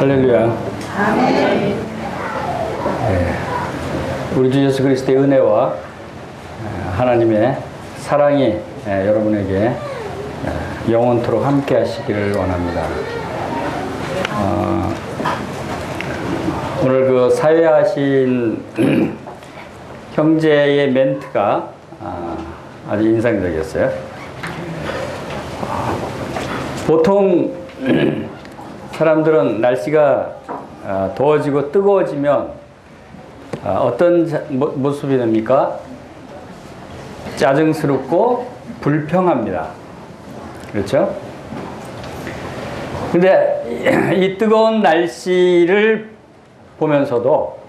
할렐루야. 아멘. 우리 주 예수 그리스도의 은혜와 하나님의 사랑이 여러분에게 영원토록 함께 하시기를 원합니다. 오늘 그 사회하신 형제의 멘트가 아주 인상적이었어요. 보통 사람들은 날씨가 더워지고 뜨거워지면 어떤 모습이 됩니까? 짜증스럽고 불평합니다. 그렇죠? 근데 이 뜨거운 날씨를 보면서도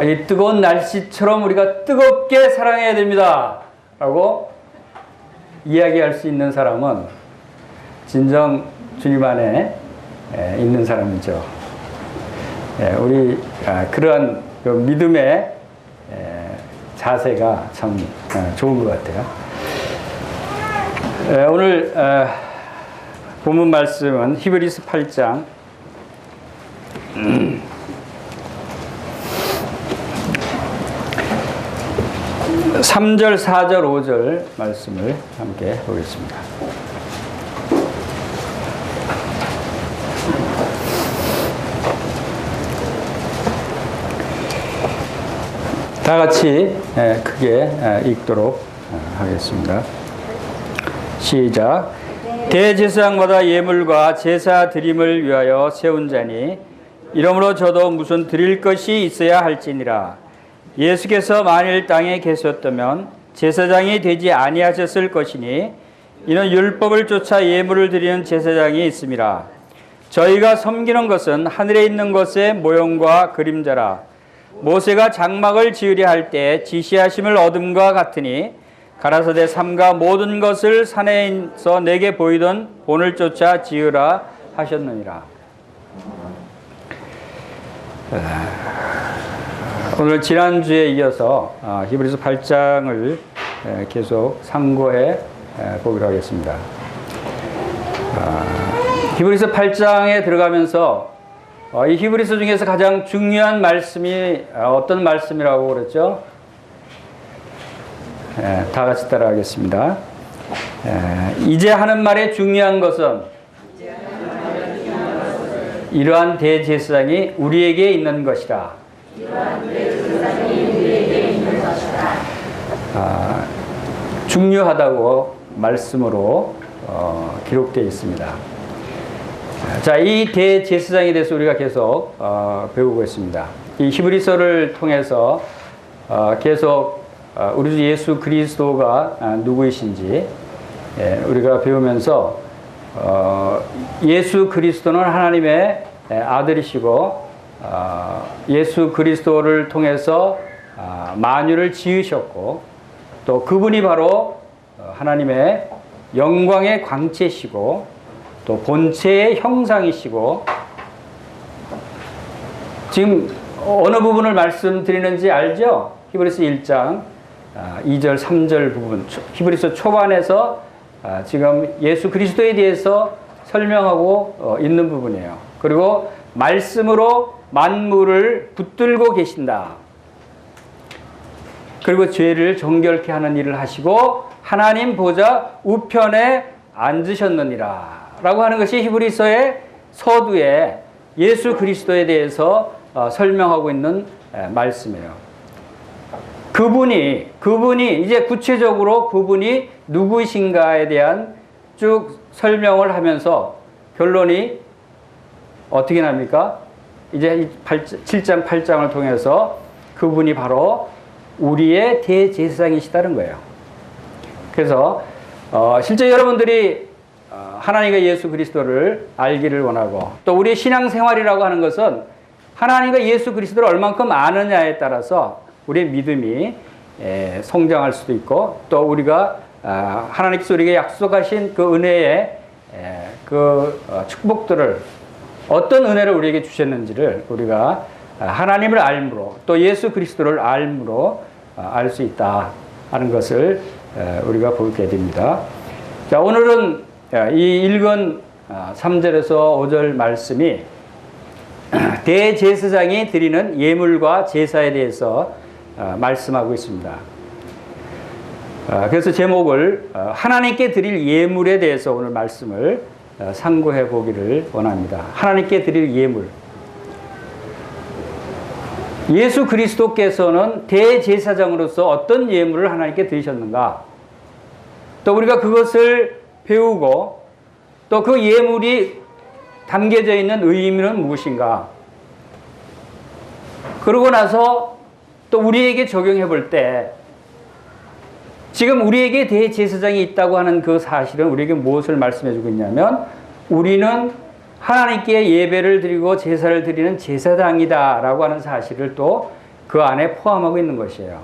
이 뜨거운 날씨처럼 우리가 뜨겁게 사랑해야 됩니다 라고 이야기할 수 있는 사람은 진정 주님 안에 있는 사람이죠. 우리 그러한 믿음의 자세가 참 좋은 것 같아요. 오늘 본문 말씀은 히브리서 8장 3절, 4절, 5절 말씀을 함께 보겠습니다. 다 같이 크게 읽도록 하겠습니다. 시작. 대제사장마다 예물과 제사 드림을 위하여 세운 자니 이러므로 저도 무슨 드릴 것이 있어야 할지니라. 예수께서 만일 땅에 계셨다면 제사장이 되지 아니하셨을 것이니 이는 율법을 쫓아 예물을 드리는 제사장이 있음이라. 저희가 섬기는 것은 하늘에 있는 것의 모형과 그림자라. 모세가 장막을 지으려 할 때 지시하심을 얻음과 같으니 가라사대 삼가 모든 것을 산에서 내게 보이던 본을 쫓아 지으라 하셨느니라. 오늘 지난주에 이어서 히브리서 8장을 계속 상고해 보기로 하겠습니다. 히브리서 8장에 들어가면서 이 히브리서 중에서 가장 중요한 말씀이 어떤 말씀이라고 그랬죠? 다 같이 따라하겠습니다. 이제 하는 말의 중요한 것은 이러한 대제사장이 우리에게 있는 것이라. 중요하다고 말씀으로 기록되어 있습니다. 자, 이 대제사장에 대해서 우리가 계속 배우고 있습니다. 이 히브리서를 통해서 계속 우리 주 예수 그리스도가 누구이신지 우리가 배우면서 예수 그리스도는 하나님의 아들이시고 예수 그리스도를 통해서 만유를 지으셨고 또 그분이 바로 하나님의 영광의 광채시고 또 본체의 형상이시고, 지금 어느 부분을 말씀드리는지 알죠? 히브리서 1장 2절 3절 부분, 히브리서 초반에서 지금 예수 그리스도에 대해서 설명하고 있는 부분이에요. 그리고 말씀으로 만물을 붙들고 계신다. 그리고 죄를 정결케 하는 일을 하시고 하나님 보좌 우편에 앉으셨느니라 라고 하는 것이 히브리서의 서두에 예수 그리스도에 대해서 설명하고 있는 말씀이에요. 그분이 이제 구체적으로 그분이 누구이신가에 대한 쭉 설명을 하면서 결론이 어떻게 납니까? 이제 7장 8장을 통해서 그분이 바로 우리의 대제사장이시다는 거예요. 그래서 실제 여러분들이 하나님과 예수 그리스도를 알기를 원하고 또 우리의 신앙생활이라고 하는 것은 하나님과 예수 그리스도를 얼만큼 아느냐에 따라서 우리의 믿음이 성장할 수도 있고 또 우리가 하나님께서 우리에게 약속하신 그 은혜의 그 축복들을 어떤 은혜를 우리에게 주셨는지를 우리가 하나님을 알므로 또 예수 그리스도를 알므로 알 수 있다 하는 것을 우리가 보게 됩니다. 자, 오늘은 이 읽은 3절에서 5절 말씀이 대제사장이 드리는 예물과 제사에 대해서 말씀하고 있습니다. 그래서 제목을 하나님께 드릴 예물에 대해서 오늘 말씀을 상고해 보기를 원합니다. 하나님께 드릴 예물. 예수 그리스도께서는 대제사장으로서 어떤 예물을 하나님께 드리셨는가? 또 우리가 그것을 배우고 또 그 예물이 담겨져 있는 의미는 무엇인가? 그러고 나서 또 우리에게 적용해 볼 때 지금 우리에게 대제사장이 있다고 하는 그 사실은 우리에게 무엇을 말씀해 주고 있냐면 우리는 하나님께 예배를 드리고 제사를 드리는 제사장이다라고 하는 사실을 또 그 안에 포함하고 있는 것이에요.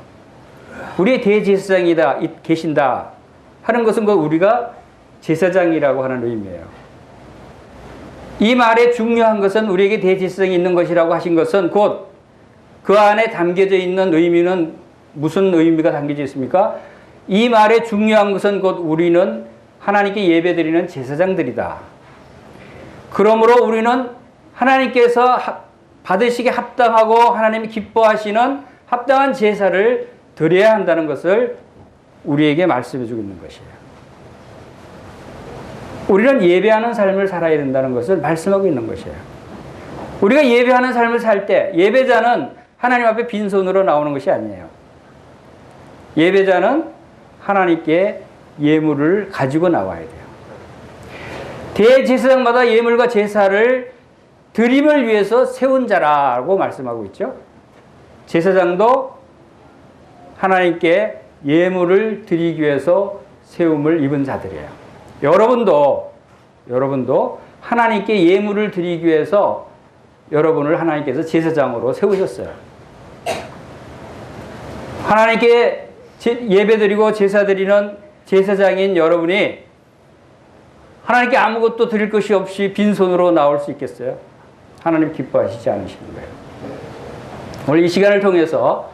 우리의 대제사장이다 계신다 하는 것은 우리가 제사장이라고 하는 의미예요. 이 말의 중요한 것은 우리에게 대제사장이 있는 것이라고 하신 것은 곧 그 안에 담겨져 있는 의미는 무슨 의미가 담겨져 있습니까? 이 말의 중요한 것은 곧 우리는 하나님께 예배드리는 제사장들이다. 그러므로 우리는 하나님께서 받으시기에 합당하고 하나님이 기뻐하시는 합당한 제사를 드려야 한다는 것을 우리에게 말씀해 주고 있는 것이에요. 우리는 예배하는 삶을 살아야 된다는 것을 말씀하고 있는 것이에요. 우리가 예배하는 삶을 살 때 예배자는 하나님 앞에 빈손으로 나오는 것이 아니에요. 예배자는 하나님께 예물을 가지고 나와야 돼요. 대제사장마다 예물과 제사를 드림을 위해서 세운 자라고 말씀하고 있죠. 제사장도 하나님께 예물을 드리기 위해서 세움을 입은 자들이에요. 여러분도 하나님께 예물을 드리기 위해서 여러분을 하나님께서 제사장으로 세우셨어요. 하나님께 예배드리고 제사드리는 제사장인 여러분이 하나님께 아무것도 드릴 것이 없이 빈손으로 나올 수 있겠어요? 하나님 기뻐하시지 않으시는 거예요. 오늘 이 시간을 통해서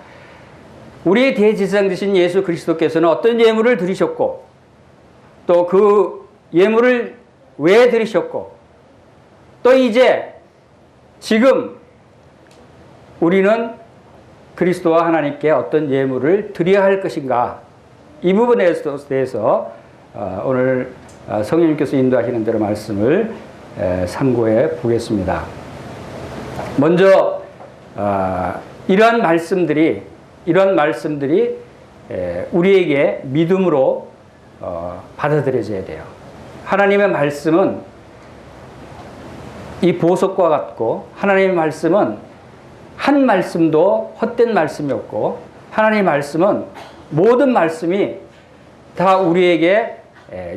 우리의 대제사장 되신 예수 그리스도께서는 어떤 예물을 드리셨고 또 그 예물을 왜 드리셨고 또 이제 지금 우리는 그리스도와 하나님께 어떤 예물을 드려야 할 것인가 이 부분에 대해서 오늘 성령님께서 인도하시는 대로 말씀을 상고해 보겠습니다. 먼저 이러한 말씀들이 우리에게 믿음으로 받아들여져야 돼요. 하나님의 말씀은 이 보석과 같고 하나님의 말씀은 한 말씀도 헛된 말씀이 없고 하나님의 말씀은 모든 말씀이 다 우리에게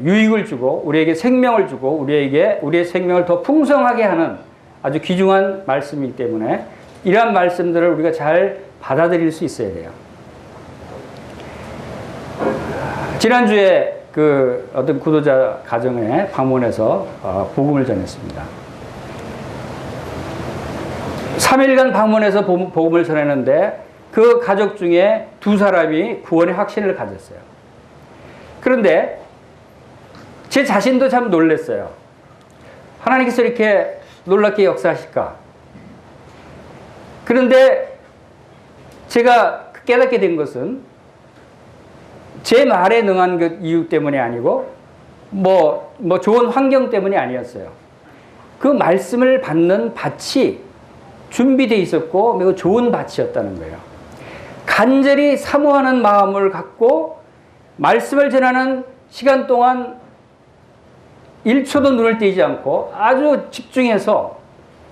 유익을 주고 우리에게 생명을 주고 우리의 생명을 더 풍성하게 하는 아주 귀중한 말씀이기 때문에 이러한 말씀들을 우리가 잘 받아들일 수 있어야 돼요. 지난주에 그 어떤 구도자 가정에 방문해서 복음을 전했습니다. 3일간 방문해서 복음을 전했는데 그 가족 중에 2사람이 구원의 확신을 가졌어요. 그런데 제 자신도 참 놀랐어요. 하나님께서 이렇게 놀랍게 역사하실까? 그런데 제가 깨닫게 된 것은 제 말에 능한 그 이유 때문이 아니고 뭐 좋은 환경 때문이 아니었어요. 그 말씀을 받는 밭이 준비되어 있었고 매우 좋은 밭이었다는 거예요. 간절히 사모하는 마음을 갖고 말씀을 전하는 시간 동안 1초도 눈을 떼지 않고 아주 집중해서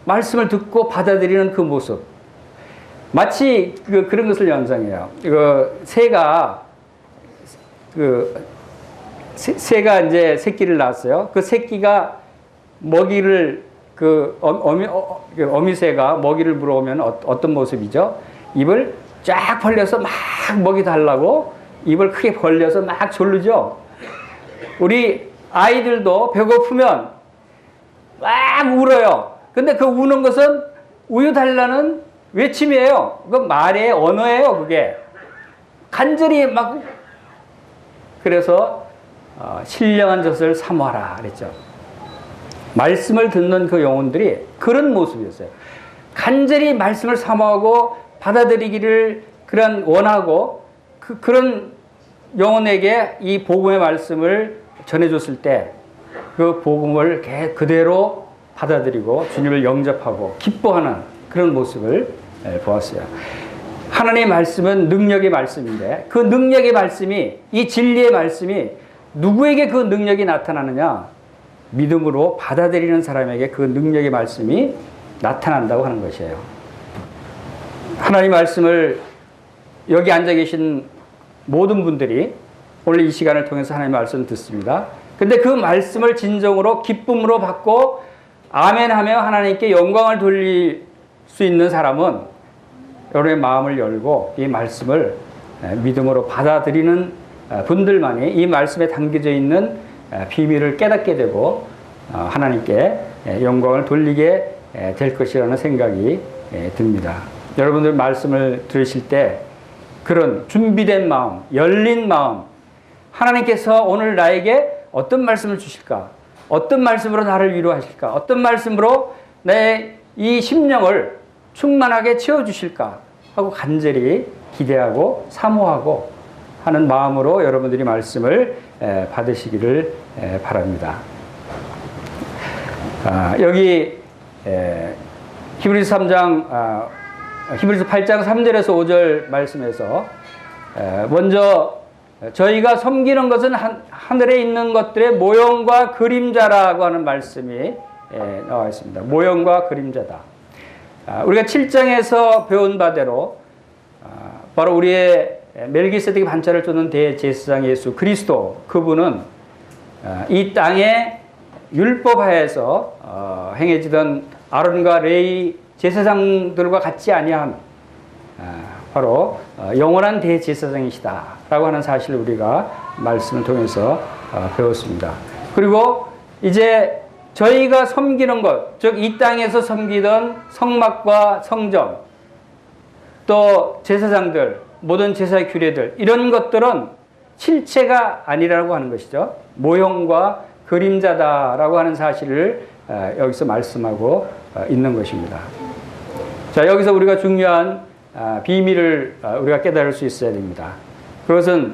말씀을 듣고 받아들이는 그 모습. 마치 그런 것을 연상해요. 새가 이제 새끼를 낳았어요. 그 새끼가 먹이를 어미새가 먹이를 물어오면 어떤 모습이죠? 입을 쫙 벌려서 막 먹이 달라고 입을 크게 벌려서 막 졸르죠? 우리 아이들도 배고프면 막 울어요. 근데 그 우는 것은 우유 달라는 외침이에요. 그 말의 언어예요, 그게. 간절히 막. 그래서 신령한 젖을 사모하라 그랬죠. 말씀을 듣는 그 영혼들이 그런 모습이었어요. 간절히 말씀을 사모하고 받아들이기를 그런 원하고 그런 영혼에게 이 복음의 말씀을 전해줬을 때 그 복음을 그대로 받아들이고 주님을 영접하고 기뻐하는 그런 모습을 보았어요. 하나님의 말씀은 능력의 말씀인데 그 능력의 말씀이, 이 진리의 말씀이 누구에게 그 능력이 나타나느냐? 믿음으로 받아들이는 사람에게 그 능력의 말씀이 나타난다고 하는 것이에요. 하나님 말씀을 여기 앉아 계신 모든 분들이 오늘 이 시간을 통해서 하나님의 말씀을 듣습니다. 근데 그 말씀을 진정으로 기쁨으로 받고 아멘하며 하나님께 영광을 돌릴 수 있는 사람은 여러분의 마음을 열고 이 말씀을 믿음으로 받아들이는 분들만이 이 말씀에 담겨져 있는 비밀을 깨닫게 되고 하나님께 영광을 돌리게 될 것이라는 생각이 듭니다. 여러분들 말씀을 들으실 때 그런 준비된 마음, 열린 마음, 하나님께서 오늘 나에게 어떤 말씀을 주실까? 어떤 말씀으로 나를 위로하실까? 어떤 말씀으로 내 이 심령을 충만하게 채워주실까? 하고 간절히 기대하고 사모하고 하는 마음으로 여러분들이 말씀을 받으시기를 바랍니다. 여기 히브리서 3장, 히브리서 8장 3절에서 5절 말씀에서 먼저 저희가 섬기는 것은 하늘에 있는 것들의 모형과 그림자라고 하는 말씀이 나와 있습니다. 모형과 그림자다. 우리가 7장에서 배운 바대로 바로 우리의 멜기세덱의 반차를 쫓는 대제사장 예수 그리스도, 그분은 이 땅에 율법하에서 행해지던 아론과 레위 제사장들과 같지 아니한 바로 영원한 대제사장이시다 라고 하는 사실을 우리가 말씀을 통해서 배웠습니다. 그리고 이제 저희가 섬기는 것, 즉 이 땅에서 섬기던 성막과 성전, 또 제사장들, 모든 제사의 규례들, 이런 것들은 실체가 아니라고 하는 것이죠. 모형과 그림자다라고 하는 사실을 여기서 말씀하고 있는 것입니다. 자, 여기서 우리가 중요한 비밀을 우리가 깨달을 수 있어야 됩니다. 그것은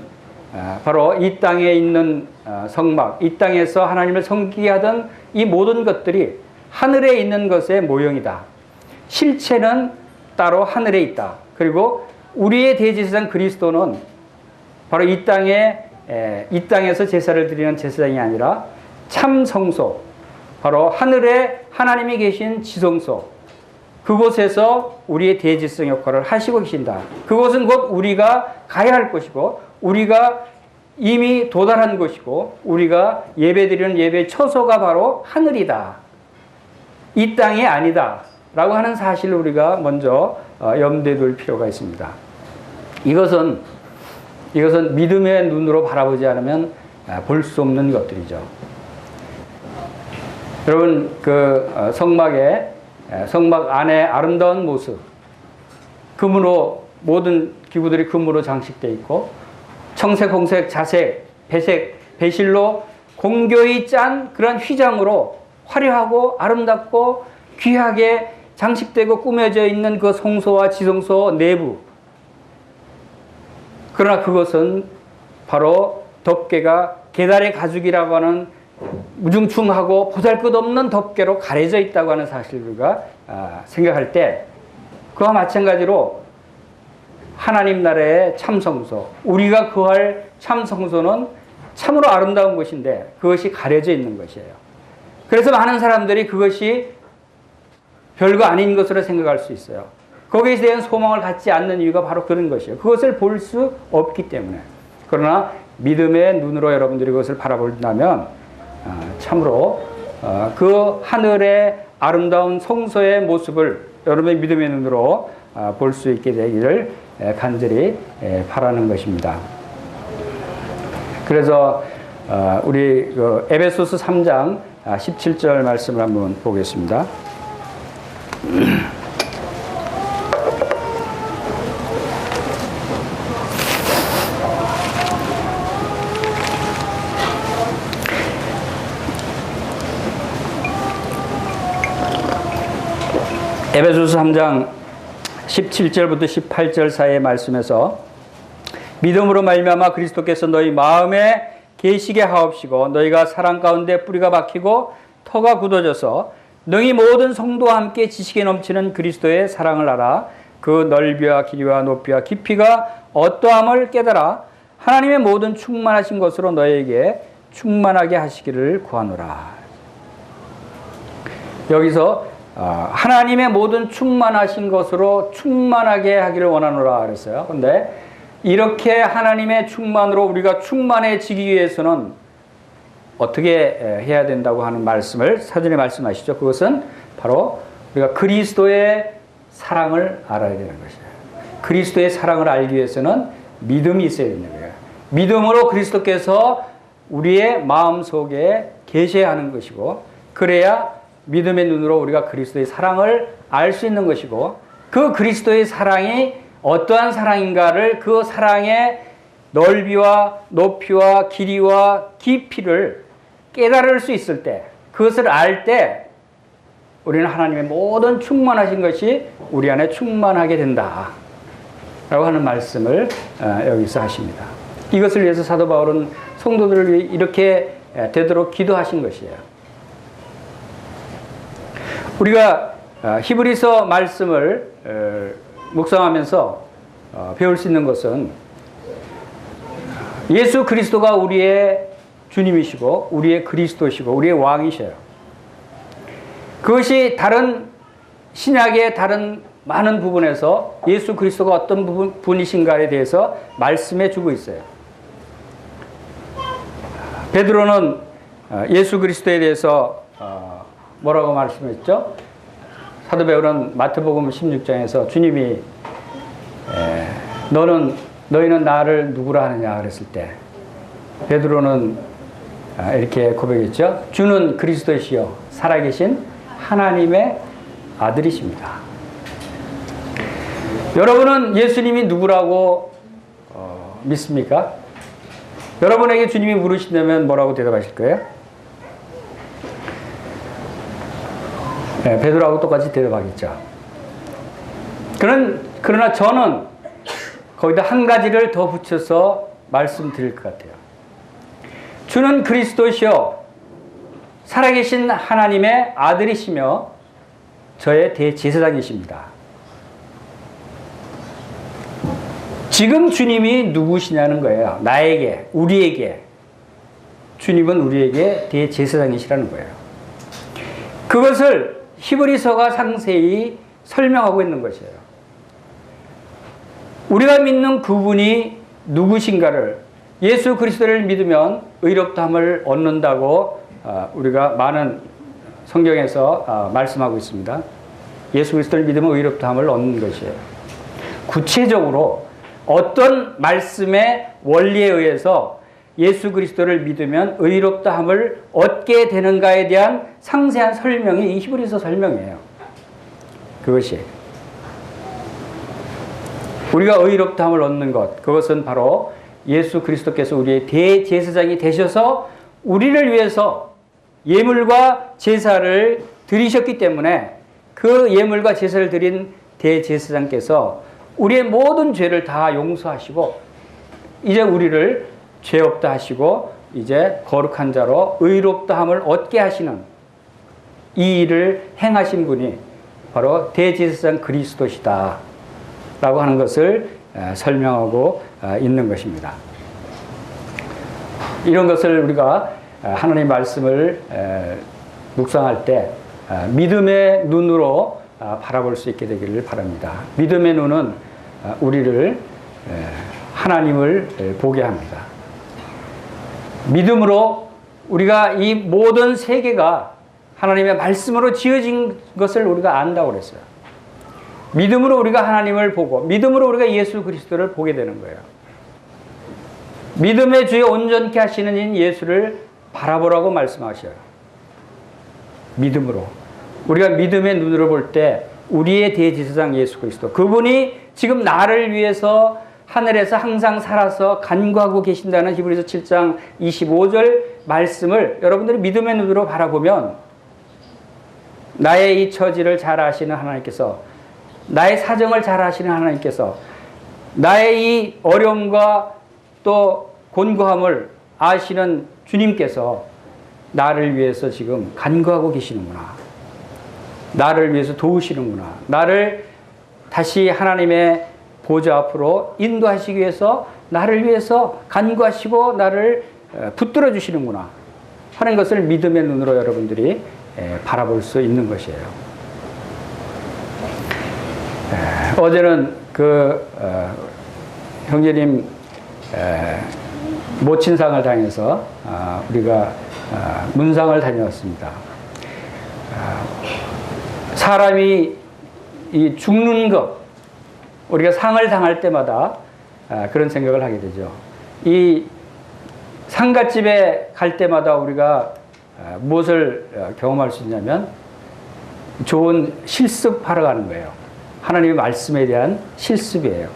바로 이 땅에 있는 성막, 이 땅에서 하나님을 섬기게 하던 이 모든 것들이 하늘에 있는 것의 모형이다. 실체는 따로 하늘에 있다. 그리고 우리의 대제사장 그리스도는 바로 이 땅에서 제사를 드리는 제사장이 아니라 참 성소, 바로 하늘에 하나님이 계신 지성소, 그곳에서 우리의 대제사장 역할을 하시고 계신다. 그곳은 곧 우리가 가야 할 것이고 우리가 이미 도달한 것이고 우리가 예배드리는 예배의 처소가 바로 하늘이다. 이 땅이 아니다 라고 하는 사실을 우리가 먼저 염두에 둘 필요가 있습니다. 이것은 믿음의 눈으로 바라보지 않으면 볼 수 없는 것들이죠. 여러분, 성막 안에 아름다운 모습, 금으로, 모든 기구들이 금으로 장식되어 있고 청색, 홍색, 자색, 배색, 배실로 공교히 짠 그런 휘장으로 화려하고 아름답고 귀하게 장식되고 꾸며져 있는 그 성소와 지성소 내부. 그러나 그것은 바로 덮개가 계달의 가죽이라고 하는 무중충하고 보잘것없는 덮개로 가려져 있다고 하는 사실을 우리가 생각할 때, 그와 마찬가지로 하나님 나라의 참성소, 우리가 거할 참성소는 참으로 아름다운 곳인데 그것이 가려져 있는 것이에요. 그래서 많은 사람들이 그것이 별거 아닌 것으로 생각할 수 있어요. 거기에 대한 소망을 갖지 않는 이유가 바로 그런 것이에요. 그것을 볼 수 없기 때문에. 그러나 믿음의 눈으로 여러분들이 그것을 바라본다면 참으로 그 하늘의 아름다운 성소의 모습을 여러분의 믿음의 눈으로 볼 수 있게 되기를 간절히 바라는 것입니다. 그래서 우리 에베소서 3장 17절 말씀을 한번 보겠습니다. 에베소서 3장 17절부터 18절 사이의 말씀에서 믿음으로 말미암아 그리스도께서 너희 마음에 계시게 하옵시고 너희가 사랑 가운데 뿌리가 박히고 터가 굳어져서 능히 모든 성도와 함께 지식에 넘치는 그리스도의 사랑을 알아 그 넓이와 길이와 높이와 깊이가 어떠함을 깨달아 하나님의 모든 충만하신 것으로 너희에게 충만하게 하시기를 구하노라. 여기서 하나님의 모든 충만하신 것으로 충만하게 하기를 원하노라 그랬어요. 그런데 이렇게 하나님의 충만으로 우리가 충만해지기 위해서는 어떻게 해야 된다고 하는 말씀을 사전에 말씀하시죠. 그것은 바로 우리가 그리스도의 사랑을 알아야 되는 것이에요. 그리스도의 사랑을 알기 위해서는 믿음이 있어야 되는 거예요. 믿음으로 그리스도께서 우리의 마음속에 계셔야하는 것이고 그래야 믿음의 눈으로 우리가 그리스도의 사랑을 알 수 있는 것이고 그 그리스도의 사랑이 어떠한 사랑인가를 그 사랑의 넓이와 높이와 길이와 깊이를 깨달을 수 있을 때 그것을 알 때 우리는 하나님의 모든 충만하신 것이 우리 안에 충만하게 된다 라고 하는 말씀을 여기서 하십니다. 이것을 위해서 사도 바울은 성도들을 위해 이렇게 되도록 기도하신 것이에요. 우리가 히브리서 말씀을 묵상하면서 배울 수 있는 것은 예수 그리스도가 우리의 주님이시고 우리의 그리스도시고 우리의 왕이셔요. 그것이 다른 신약의 다른 많은 부분에서 예수 그리스도가 어떤 분이신가에 대해서 말씀해 주고 있어요. 베드로는 예수 그리스도에 대해서 뭐라고 말씀했죠? 사도 베드로는 마태복음 16장에서 주님이 너희는 나를 누구라 하느냐 그랬을 때 베드로는 이렇게 고백했죠. 주는 그리스도시요 살아계신 하나님의 아들이십니다. 여러분은 예수님이 누구라고 믿습니까? 여러분에게 주님이 물으신다면 뭐라고 대답하실 거예요? 베드로하고 똑같이 대답하겠죠. 그러나 저는 거기다 한 가지를 더 붙여서 말씀드릴 것 같아요. 주는 그리스도시요 살아계신 하나님의 아들이시며 저의 대제사장이십니다. 지금 주님이 누구시냐는 거예요. 나에게, 우리에게. 주님은 우리에게 대제사장이시라는 거예요. 그것을 히브리서가 상세히 설명하고 있는 것이에요. 우리가 믿는 그분이 누구신가를 예수 그리스도를 믿으면 의롭다함을 얻는다고 우리가 많은 성경에서 말씀하고 있습니다. 예수 그리스도를 믿으면 의롭다함을 얻는 것이에요. 구체적으로 어떤 말씀의 원리에 의해서 예수 그리스도를 믿으면 의롭다함을 얻게 되는가에 대한 상세한 설명이 이 히브리서 설명이에요. 그것이 우리가 의롭다함을 얻는 것, 그것은 바로 예수 그리스도께서 우리의 대제사장이 되셔서 우리를 위해서 예물과 제사를 드리셨기 때문에 그 예물과 제사를 드린 대제사장께서 우리의 모든 죄를 다 용서하시고 이제 우리를 죄 없다 하시고 이제 거룩한 자로 의롭다함을 얻게 하시는 이 일을 행하신 분이 바로 대제사장 그리스도시다 라고 하는 것을 설명하고 있는 것입니다. 이런 것을 우리가 하나님의 말씀을 묵상할 때 믿음의 눈으로 바라볼 수 있게 되기를 바랍니다. 믿음의 눈은 우리를 하나님을 보게 합니다. 믿음으로 우리가 이 모든 세계가 하나님의 말씀으로 지어진 것을 우리가 안다고 그랬어요. 믿음으로 우리가 하나님을 보고 믿음으로 우리가 예수 그리스도를 보게 되는 거예요. 믿음의 주에 온전케 하시는 인 예수를 바라보라고 말씀하셔요. 믿음으로. 우리가 믿음의 눈으로 볼 때 우리의 대제사장 예수 그리스도 그분이 지금 나를 위해서 하늘에서 항상 살아서 간구하고 계신다는 히브리서 7장 25절 말씀을 여러분들이 믿음의 눈으로 바라보면 나의 이 처지를 잘 아시는 하나님께서, 나의 사정을 잘 아시는 하나님께서, 나의 이 어려움과 또 곤고함을 아시는 주님께서 나를 위해서 지금 간구하고 계시는구나. 나를 위해서 도우시는구나. 나를 다시 하나님의 보좌 앞으로 인도하시기 위해서 나를 위해서 간구하시고 나를 붙들어 주시는구나 하는 것을 믿음의 눈으로 여러분들이 바라볼 수 있는 것이에요. 어제는 형제님 모친상을 당해서 우리가 문상을 다녀왔습니다. 사람이 이 죽는 것, 우리가 상을 당할 때마다 그런 생각을 하게 되죠. 이 상갓집에 갈 때마다 우리가 무엇을 경험할 수 있냐면 좋은 실습하러 가는 거예요. 하나님의 말씀에 대한 실습이에요.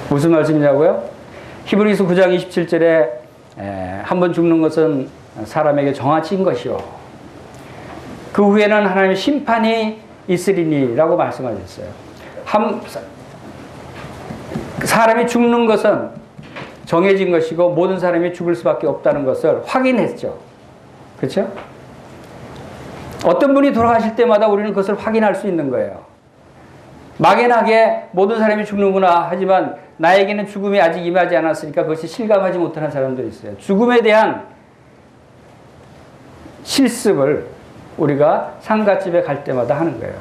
무슨 말씀이냐고요? 히브리서 9장 27절에 한번 죽는 것은 사람에게 정하친 것이요. 그 후에는 하나님의 심판이 있으리니 라고 말씀하셨어요. 사람이 죽는 것은 정해진 것이고 모든 사람이 죽을 수밖에 없다는 것을 확인했죠. 그렇죠? 어떤 분이 돌아가실 때마다 우리는 그것을 확인할 수 있는 거예요. 막연하게 모든 사람이 죽는구나 하지만 나에게는 죽음이 아직 임하지 않았으니까 그것이 실감하지 못하는 사람들이 있어요. 죽음에 대한 실습을 우리가 상갓집에 갈 때마다 하는 거예요.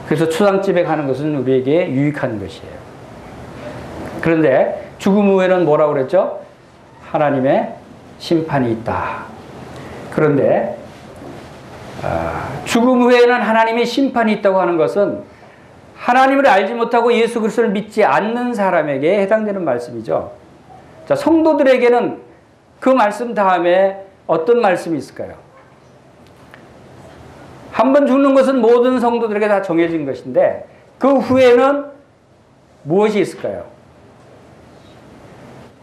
그래서 초상집에 가는 것은 우리에게 유익한 것이에요. 그런데 죽음 후에는 뭐라고 그랬죠? 하나님의 심판이 있다. 그런데 죽음 후에는 하나님의 심판이 있다고 하는 것은 하나님을 알지 못하고 예수 그리스도를 믿지 않는 사람에게 해당되는 말씀이죠. 자, 성도들에게는 그 말씀 다음에 어떤 말씀이 있을까요? 한 번 죽는 것은 모든 성도들에게 다 정해진 것인데 그 후에는 무엇이 있을까요?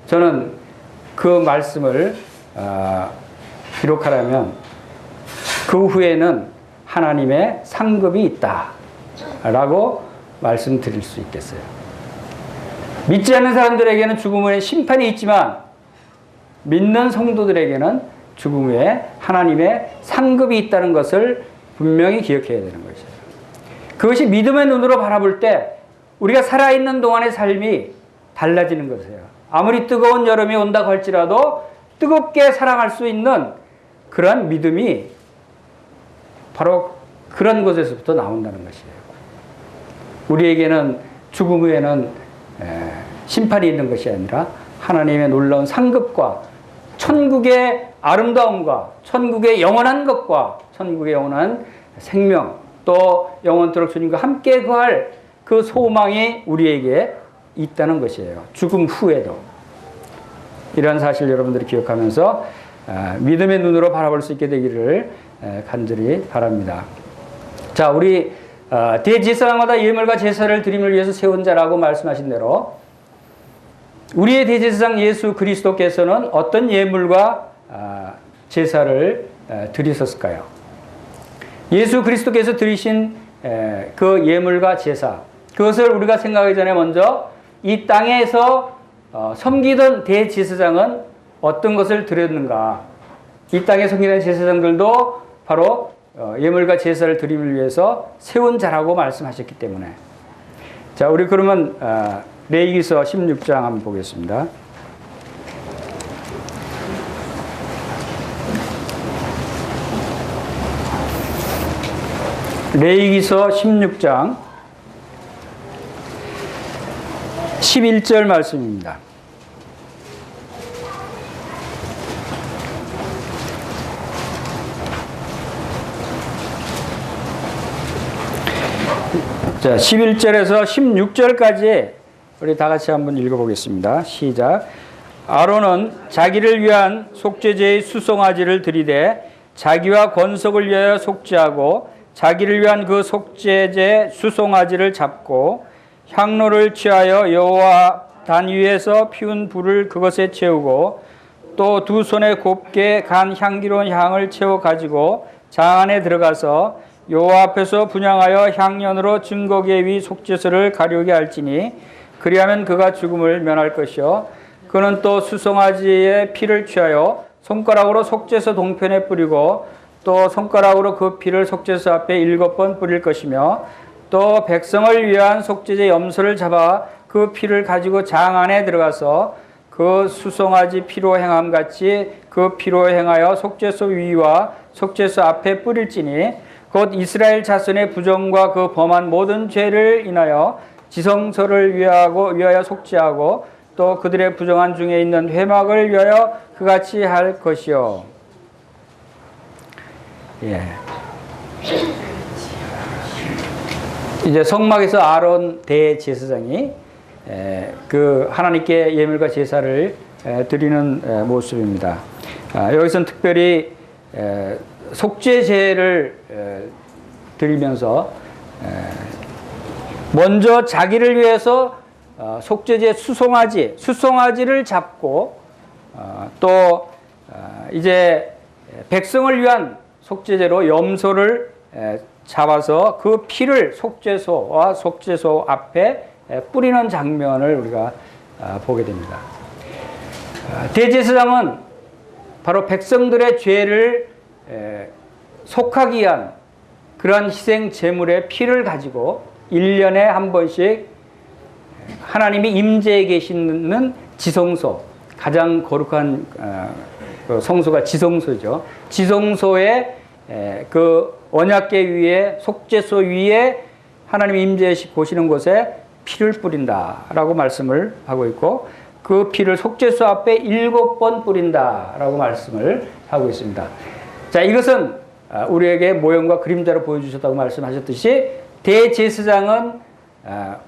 저는 그 말씀을 기록하려면 그 후에는 하나님의 상급이 있다 라고 말씀드릴 수 있겠어요. 믿지 않는 사람들에게는 죽음 후에 심판이 있지만 믿는 성도들에게는 죽음 후에 하나님의 상급이 있다는 것을 분명히 기억해야 되는 것이에요. 그것이 믿음의 눈으로 바라볼 때 우리가 살아있는 동안의 삶이 달라지는 것이에요. 아무리 뜨거운 여름이 온다고 할지라도 뜨겁게 사랑할 수 있는 그런 믿음이 바로 그런 곳에서부터 나온다는 것이에요. 우리에게는 죽음 후에는 심판이 있는 것이 아니라 하나님의 놀라운 상급과 천국의 아름다움과 천국의 영원한 것과 천국의 영원한 생명 또 영원토록 주님과 함께 거할 그 소망이 우리에게 있다는 것이에요. 죽음 후에도. 이러한 사실 여러분들이 기억하면서 믿음의 눈으로 바라볼 수 있게 되기를 간절히 바랍니다. 자, 우리 대제사장마다 예물과 제사를 드림을 위해서 세운 자라고 말씀하신 대로 우리의 대제사장 예수 그리스도께서는 어떤 예물과 제사를 드리셨을까요? 예수 그리스도께서 드리신 그 예물과 제사, 그것을 우리가 생각하기 전에 먼저 이 땅에서 섬기던 대제사장은 어떤 것을 드렸는가? 이 땅에 섬기던 제사장들도 바로 예물과 제사를 드림을 위해서 세운 자라고 말씀하셨기 때문에. 자, 우리 그러면 레위기서 16장 한번 보겠습니다. 레위기서 16장 11절 말씀입니다. 자, 11절에서 16절까지 우리 다 같이 한번 읽어보겠습니다. 시작. 아론은 자기를 위한 속죄제의 수송아지를 드리되 자기와 권속을 위하여 속죄하고 자기를 위한 그 속죄제 수송아지를 잡고 향로를 취하여 여호와 단 위에서 피운 불을 그것에 채우고 또 두 손에 곱게 간 향기로운 향을 채워 가지고 장 안에 들어가서 여호와 앞에서 분향하여 향년으로 증거계 위 속죄소를 가리우게 할지니 그리하면 그가 죽음을 면할 것이요 그는 또 수송아지의 피를 취하여 손가락으로 속죄소 동편에 뿌리고 또 손가락으로 그 피를 속죄소 앞에 7번 뿌릴 것이며 또 백성을 위한 속죄제 염소를 잡아 그 피를 가지고 장 안에 들어가서 그 수송아지 피로 행함같이 그 피로 행하여 속죄소 위와 속죄소 앞에 뿌릴지니 곧 이스라엘 자손의 부정과 그 범한 모든 죄를 인하여 지성소를 위하여 속죄하고 또 그들의 부정한 중에 있는 회막을 위하여 그같이 할 것이요. 예. 이제 성막에서 아론 대제사장이 그 하나님께 예물과 제사를 드리는 모습입니다. 여기서는 특별히 속죄제를 드리면서 먼저 자기를 위해서 속죄제 수송아지를 잡고 또 이제 백성을 위한 속죄제로 염소를 잡아서 그 피를 속죄소와 속죄소 앞에 뿌리는 장면을 우리가 보게 됩니다. 대제사장은 바로 백성들의 죄를 속하기 위한 그러한 희생 제물의 피를 가지고 1년에 한 번씩 하나님이 임재해 계시는 지성소, 가장 거룩한 성소가 지성소죠. 지성소의 그 언약궤 위에 속죄소 위에 하나님이 임재해 보시는 곳에 피를 뿌린다라고 말씀을 하고 있고 그 피를 속죄소 앞에 7번 뿌린다라고 말씀을 하고 있습니다. 자, 이것은 우리에게 모형과 그림자로 보여주셨다고 말씀하셨듯이 대제사장은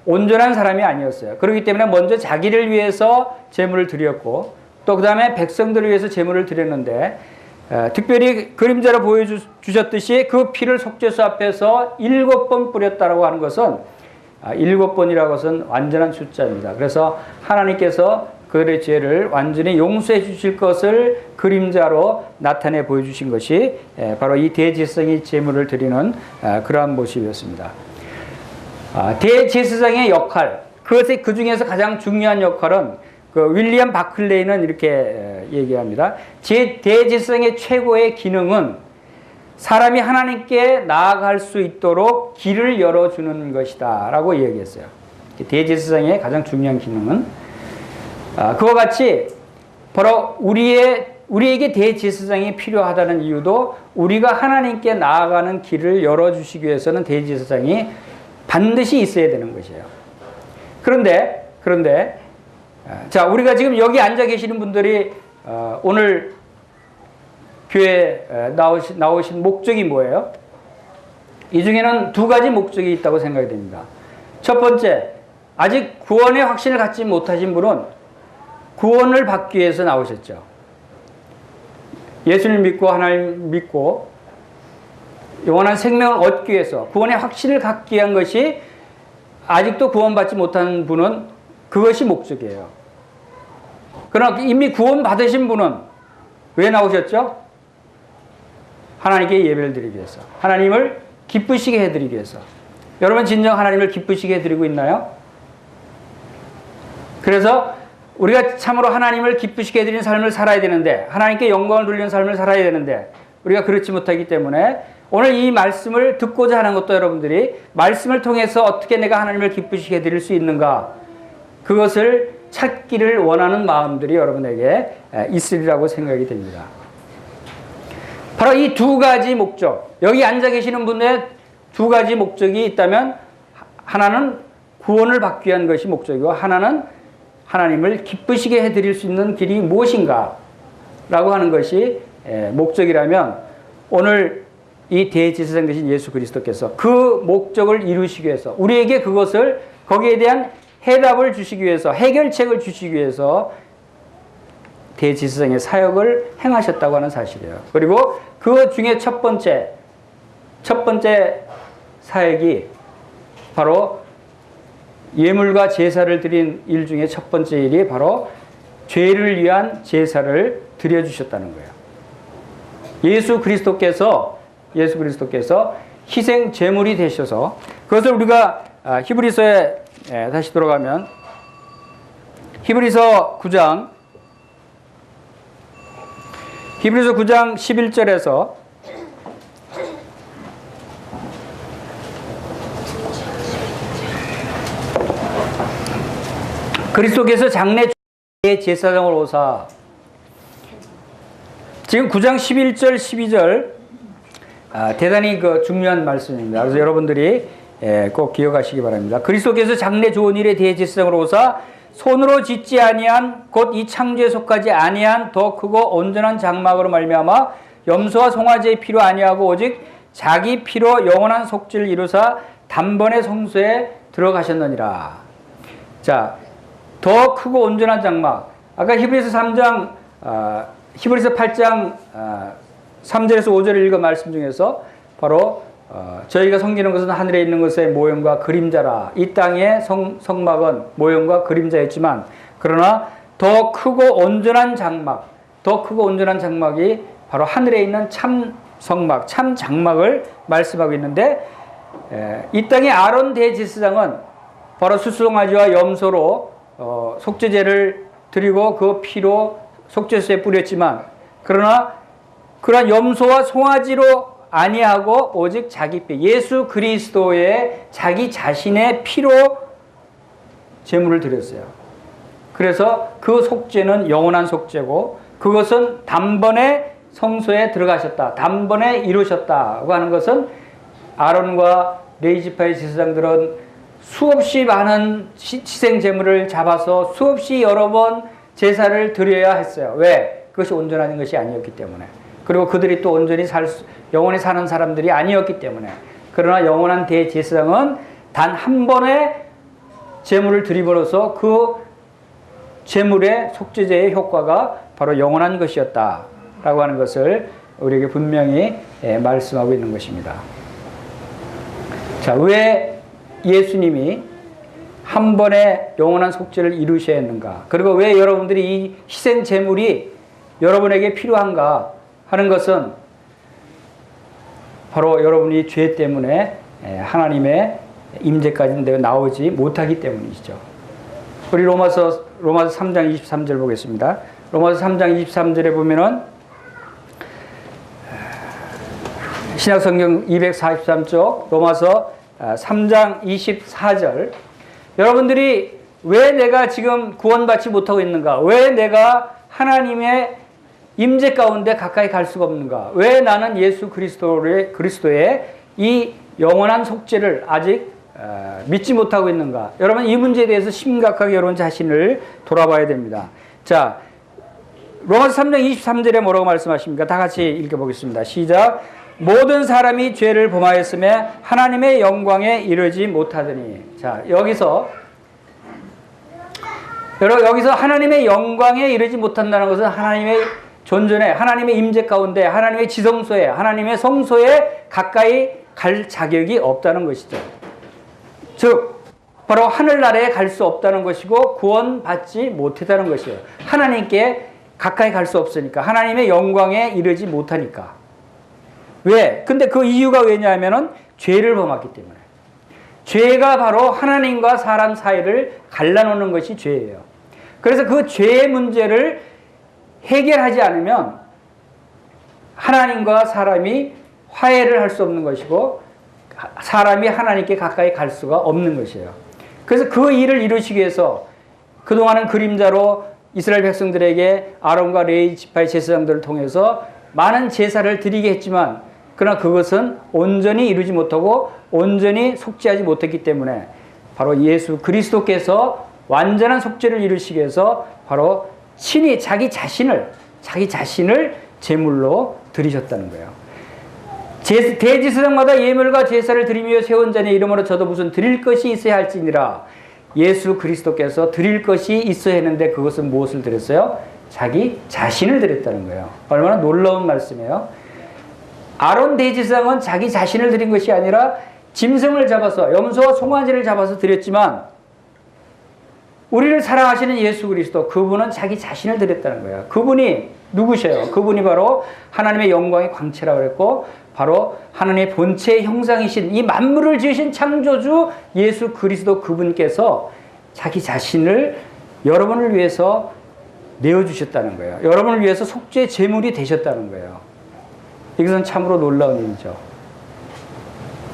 온전한 사람이 아니었어요. 그렇기 때문에 먼저 자기를 위해서 제물을 드렸고 또 그 다음에 백성들을 위해서 제물을 드렸는데 특별히 그림자로 보여주셨듯이 그 피를 속죄소 앞에서 7번 뿌렸다고 하는 것은 7번이라고 것은 완전한 숫자입니다. 그래서 하나님께서 그들의 죄를 완전히 용서해 주실 것을 그림자로 나타내 보여주신 것이 바로 이 대제사장이 제물을 드리는 그러한 모습이었습니다. 대제사장의 역할, 그 중에서 가장 중요한 역할은 그 윌리엄 바클레이는 이렇게 얘기합니다. 대제사장의 최고의 기능은 사람이 하나님께 나아갈 수 있도록 길을 열어주는 것이다 라고 얘기했어요. 대제사장의 가장 중요한 기능은 그와 같이 바로 우리에게 대제사장이 필요하다는 이유도 우리가 하나님께 나아가는 길을 열어주시기 위해서는 대제사장이 반드시 있어야 되는 것이에요. 그런데 자, 우리가 지금 여기 앉아 계시는 분들이 오늘 교회에 나오신 목적이 뭐예요? 이 중에는 두 가지 목적이 있다고 생각이 됩니다. 첫 번째, 아직 구원의 확신을 갖지 못하신 분은 구원을 받기 위해서 나오셨죠. 예수를 믿고 하나님 믿고 영원한 생명을 얻기 위해서 구원의 확신을 갖기 위한 것이 아직도 구원받지 못한 분은 그것이 목적이에요. 그러나 이미 구원받으신 분은 왜 나오셨죠? 하나님께 예배를 드리기 위해서, 하나님을 기쁘시게 해드리기 위해서. 여러분 진정 하나님을 기쁘시게 해드리고 있나요? 그래서 우리가 참으로 하나님을 기쁘시게 해드리는 삶을 살아야 되는데, 하나님께 영광을 돌리는 삶을 살아야 되는데 우리가 그렇지 못하기 때문에 오늘 이 말씀을 듣고자 하는 것도 여러분들이 말씀을 통해서 어떻게 내가 하나님을 기쁘시게 해드릴 수 있는가, 그것을 찾기를 원하는 마음들이 여러분에게 있으리라고 생각이 됩니다. 바로 이 두 가지 목적, 여기 앉아 계시는 분의 두 가지 목적이 있다면 하나는 구원을 받기 위한 것이 목적이고 하나는 하나님을 기쁘시게 해드릴 수 있는 길이 무엇인가 라고 하는 것이 목적이라면 오늘 이 대제사장 되신 예수 그리스도께서 그 목적을 이루시기 위해서 우리에게 그것을 거기에 대한 해답을 주시기 위해서 해결책을 주시기 위해서 대제사장의 사역을 행하셨다고 하는 사실이에요. 그리고 그 중에 첫 번째 사역이 바로 예물과 제사를 드린 일 중에 첫 번째 일이 바로 죄를 위한 제사를 드려주셨다는 거예요. 예수 그리스도께서 예수 그리스도께서 희생 제물이 되셔서, 그것을 우리가 히브리서에 다시 돌아가면 히브리서 9장 11절에서 그리스도께서 장래 제사장으로 오사, 지금 9장 11절 12절 대단히 중요한 말씀입니다. 그래서 여러분들이 꼭 기억하시기 바랍니다. 그리스도께서 장래 좋은 일에 대제사장으로 오사 손으로 짓지 아니한 곧 이 창조에 속하지 아니한 더 크고 온전한 장막으로 말미암아 염소와 송아지의 피로 아니하고 오직 자기 피로 영원한 속죄를 이루사 단번에 성소에 들어가셨느니라. 자, 더 크고 온전한 장막. 아까 히브리서 8장 3절에서 5절을 읽은 말씀 중에서 바로 저희가 섬기는 것은 하늘에 있는 것의 모형과 그림자라. 이 땅의 성막은 모형과 그림자였지만 그러나 더 크고 온전한 장막, 더 크고 온전한 장막이 바로 하늘에 있는 참 성막, 참 장막을 말씀하고 있는데, 이 땅의 아론 대제사장은 바로 수송아지와 염소로 속죄제를 드리고 그 피로 속죄소에 뿌렸지만, 그러나 그러한 염소와 송아지로 아니하고 오직 자기 피, 예수 그리스도의 자기 자신의 피로 제물을 드렸어요. 그래서 그 속죄는 영원한 속죄고 그것은 단번에 성소에 들어가셨다, 단번에 이루셨다고 하는 것은 아론과 레위지파의 제사장들은 수없이 많은 희생 제물을 잡아서 수없이 여러 번 제사를 드려야 했어요. 왜? 그것이 온전한 것이 아니었기 때문에. 그리고 그들이 또 온전히 영원히 사는 사람들이 아니었기 때문에. 그러나 영원한 대제사장은 단 한 번의 제물을 드림으로써 그 제물의 속죄제의 효과가 바로 영원한 것이었다라고 하는 것을 우리에게 분명히 말씀하고 있는 것입니다. 자, 왜 예수님이 한 번에 영원한 속죄를 이루셔야 했는가? 그리고 왜 여러분들이 이 희생 제물이 여러분에게 필요한가 하는 것은 바로 여러분이 죄 때문에 하나님의 임재까지 나오지 못하기 때문이죠. 우리 로마서 3장 23절 보겠습니다. 로마서 3장 23절에 보면은 신약성경 243쪽 로마서 3장 24절, 여러분들이 왜 내가 지금 구원받지 못하고 있는가? 왜 내가 하나님의 임재 가운데 가까이 갈 수가 없는가? 왜 나는 예수 그리스도의 이 영원한 속죄를 아직 믿지 못하고 있는가? 여러분, 이 문제에 대해서 심각하게 여러분 자신을 돌아봐야 됩니다. 자, 로마서 3장 23절에 뭐라고 말씀하십니까? 다 같이 읽어보겠습니다. 시작. 모든 사람이 죄를 범하였으며 하나님의 영광에 이르지 못하더니. 자, 여기서 하나님의 영광에 이르지 못한다는 것은 하나님의 존전에, 하나님의 임재 가운데, 하나님의 지성소에, 하나님의 성소에 가까이 갈 자격이 없다는 것이죠. 즉 바로 하늘나라에 갈 수 없다는 것이고 구원받지 못했다는 것이에요. 하나님께 가까이 갈 수 없으니까, 하나님의 영광에 이르지 못하니까. 왜? 근데 그 이유가 왜냐하면은 죄를 범했기 때문에. 죄가 바로 하나님과 사람 사이를 갈라놓는 것이 죄예요. 그래서 그 죄의 문제를 해결하지 않으면 하나님과 사람이 화해를 할 수 없는 것이고 사람이 하나님께 가까이 갈 수가 없는 것이에요. 그래서 그 일을 이루시기 위해서 그동안은 그림자로 이스라엘 백성들에게 아론과 레위 지파의 제사장들을 통해서 많은 제사를 드리게 했지만, 그러나 그것은 온전히 이루지 못하고 온전히 속죄하지 못했기 때문에 바로 예수 그리스도께서 완전한 속죄를 이루시기 위해서 바로 친히 자기 자신을 제물로 드리셨다는 거예요. 대제사장마다 예물과 제사를 드리며 세운 자의 이름으로 저도 무슨 드릴 것이 있어야 할지니라. 예수 그리스도께서 드릴 것이 있어야 했는데 그것은 무엇을 드렸어요? 자기 자신을 드렸다는 거예요. 얼마나 놀라운 말씀이에요. 아론 대제사장은 자기 자신을 드린 것이 아니라 짐승을 잡아서, 염소와 송아지를 잡아서 드렸지만 우리를 사랑하시는 예수 그리스도, 그분은 자기 자신을 드렸다는 거예요. 그분이 누구셔요? 그분이 바로 하나님의 영광의 광채라고 그랬고 바로 하나님의 본체의 형상이신 이 만물을 지으신 창조주 예수 그리스도 그분께서 자기 자신을 여러분을 위해서 내어주셨다는 거예요. 여러분을 위해서 속죄 제물이 되셨다는 거예요. 이것은 참으로 놀라운 일이죠.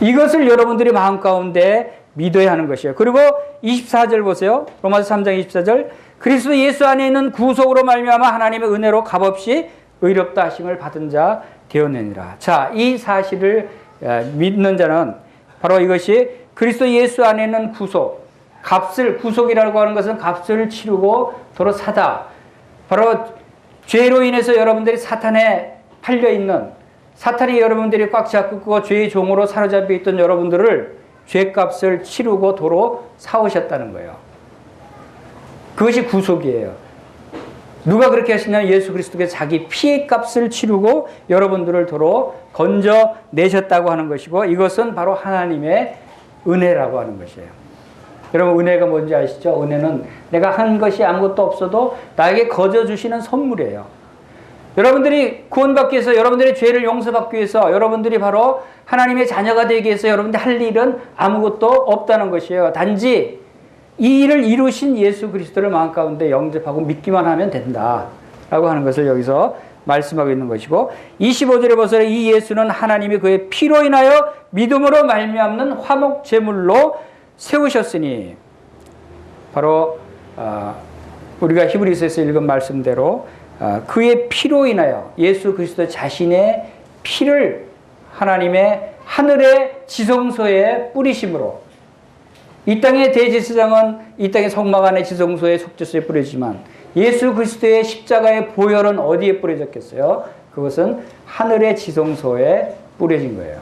이것을 여러분들이 마음 가운데 믿어야 하는 것이에요. 그리고 24절 보세요. 로마서 3장 24절. 그리스도 예수 안에 있는 구속으로 말미암아 하나님의 은혜로 값없이 의롭다 하심을 받은 자 되었느니라. 자, 이 사실을 믿는 자는 바로 이것이 그리스도 예수 안에 있는 구속, 구속이라고 하는 것은 값을 치르고 도로 사다. 바로 죄로 인해서 여러분들이 사탄에 팔려 있는, 사탄이 여러분들이 꽉 잡고 죄의 종으로 사로잡혀 있던 여러분들을 죄값을 치르고 도로 사오셨다는 거예요. 그것이 구속이에요. 누가 그렇게 하시냐면 예수 그리스도께서 자기 피의 값을 치르고 여러분들을 도로 건져내셨다고 하는 것이고, 이것은 바로 하나님의 은혜라고 하는 것이에요. 여러분, 은혜가 뭔지 아시죠? 은혜는 내가 한 것이 아무것도 없어도 나에게 거저 주시는 선물이에요. 여러분들이 구원받기 위해서, 여러분들의 죄를 용서받기 위해서, 여러분들이 바로 하나님의 자녀가 되기 위해서 여러분들 할 일은 아무것도 없다는 것이에요. 단지 이 일을 이루신 예수 그리스도를 마음 가운데 영접하고 믿기만 하면 된다 라고 하는 것을 여기서 말씀하고 있는 것이고, 25절에 보세요. 이 예수는 하나님이 그의 피로 인하여 믿음으로 말미암는 화목 제물로 세우셨으니, 바로 우리가 히브리서에서 읽은 말씀대로 그의 피로 인하여 예수 그리스도 자신의 피를 하나님의 하늘의 지성소에 뿌리심으로, 이 땅의 대제사장은 이 땅의 성막 안의 지성소에 속죄소에 뿌려지만 예수 그리스도의 십자가의 보혈은 어디에 뿌려졌겠어요? 그것은 하늘의 지성소에 뿌려진 거예요.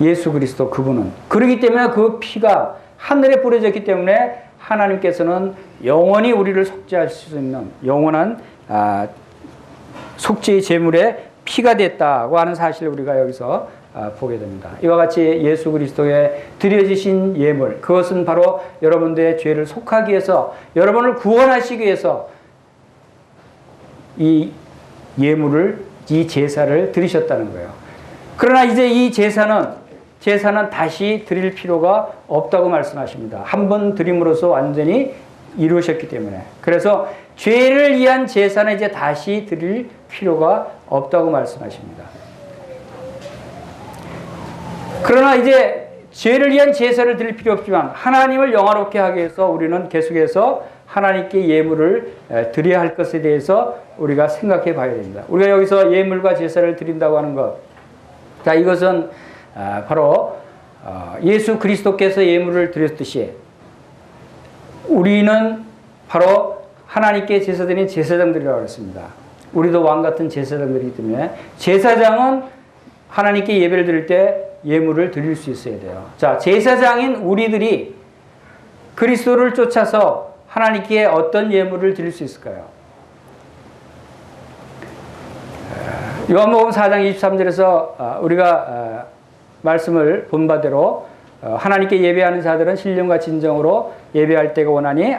예수 그리스도 그분은. 그렇기 때문에 그 피가 하늘에 뿌려졌기 때문에 하나님께서는 영원히 우리를 속죄할 수 있는 영원한 속죄의 제물의 피가 됐다고 하는 사실을 우리가 여기서 보게 됩니다. 이와 같이 예수 그리스도의 드려지신 예물, 그것은 바로 여러분들의 죄를 속하기 위해서, 여러분을 구원하시기 위해서 이 예물을, 이 제사를 드리셨다는 거예요. 그러나 이제 이 제사는 다시 드릴 필요가 없다고 말씀하십니다. 한 번 드림으로써 완전히 이루셨기 때문에. 그래서 죄를 위한 제사는 이제 다시 드릴 필요가 없다고 말씀하십니다. 그러나 이제 죄를 위한 제사를 드릴 필요 없지만 하나님을 영화롭게 하기 위해서 우리는 계속해서 하나님께 예물을 드려야 할 것에 대해서 우리가 생각해 봐야 됩니다. 우리가 여기서 예물과 제사를 드린다고 하는 것, 자, 이것은 바로 예수 그리스도께서 예물을 드렸듯이 우리는 바로 하나님께 제사드린 제사장들이라고 했습니다. 우리도 왕같은 제사장들이기 때문에 제사장은 하나님께 예배를 드릴 때 예물을 드릴 수 있어야 돼요. 자, 제사장인 우리들이 그리스도를 쫓아서 하나님께 어떤 예물을 드릴 수 있을까요? 요한복음 4장 23절에서 우리가 말씀을 본 바대로 하나님께 예배하는 자들은 신령과 진정으로 예배할 때가 오나니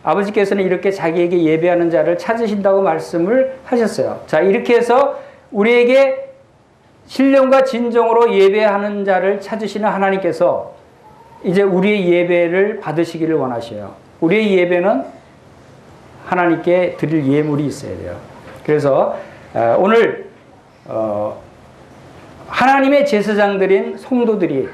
아버지께서는 이렇게 자기에게 예배하는 자를 찾으신다고 말씀을 하셨어요. 자, 이렇게 해서 우리에게 신령과 진정으로 예배하는 자를 찾으시는 하나님께서 이제 우리의 예배를 받으시기를 원하셔요. 우리의 예배는 하나님께 드릴 예물이 있어야 돼요. 그래서 오늘 하나님의 제사장들인 성도들이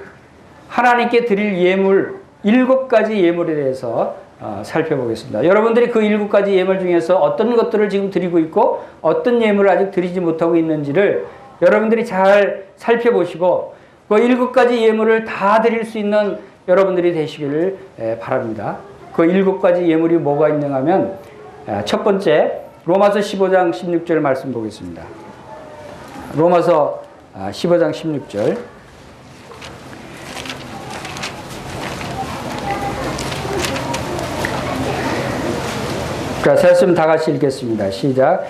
하나님께 드릴 예물 7가지 예물에 대해서 살펴보겠습니다. 여러분들이 그 7가지 예물 중에서 어떤 것들을 지금 드리고 있고 어떤 예물을 아직 드리지 못하고 있는지를 여러분들이 잘 살펴보시고 그 7가지 예물을 다 드릴 수 있는 여러분들이 되시기를 바랍니다. 그 7가지 예물이 뭐가 있는가 하면 첫 번째 로마서 15장 16절 말씀 보겠습니다. 로마서 15장 16절. 자, 말씀 다 같이 읽겠습니다. 시작.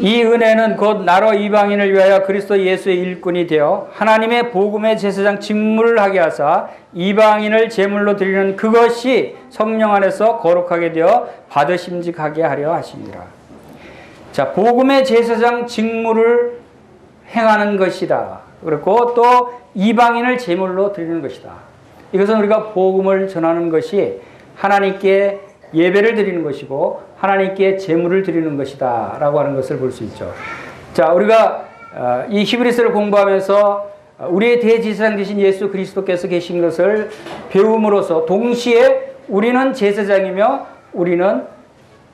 이 은혜는 곧 나로 이방인을 위하여 그리스도 예수의 일꾼이 되어 하나님의 복음의 제사장 직무를 하게 하사 이방인을 제물로 드리는 그것이 성령 안에서 거룩하게 되어 받으심직하게 하려 하시니라. 자, 복음의 제사장 직무를 행하는 것이다. 그렇고 또 이방인을 제물로 드리는 것이다. 이것은 우리가 복음을 전하는 것이 하나님께 예배를 드리는 것이고 하나님께 제물을 드리는 것이다 라고 하는 것을 볼 수 있죠. 자, 우리가 이 히브리서를 공부하면서 우리의 대제사장 되신 예수 그리스도께서 계신 것을 배움으로써 동시에 우리는 제사장이며 우리는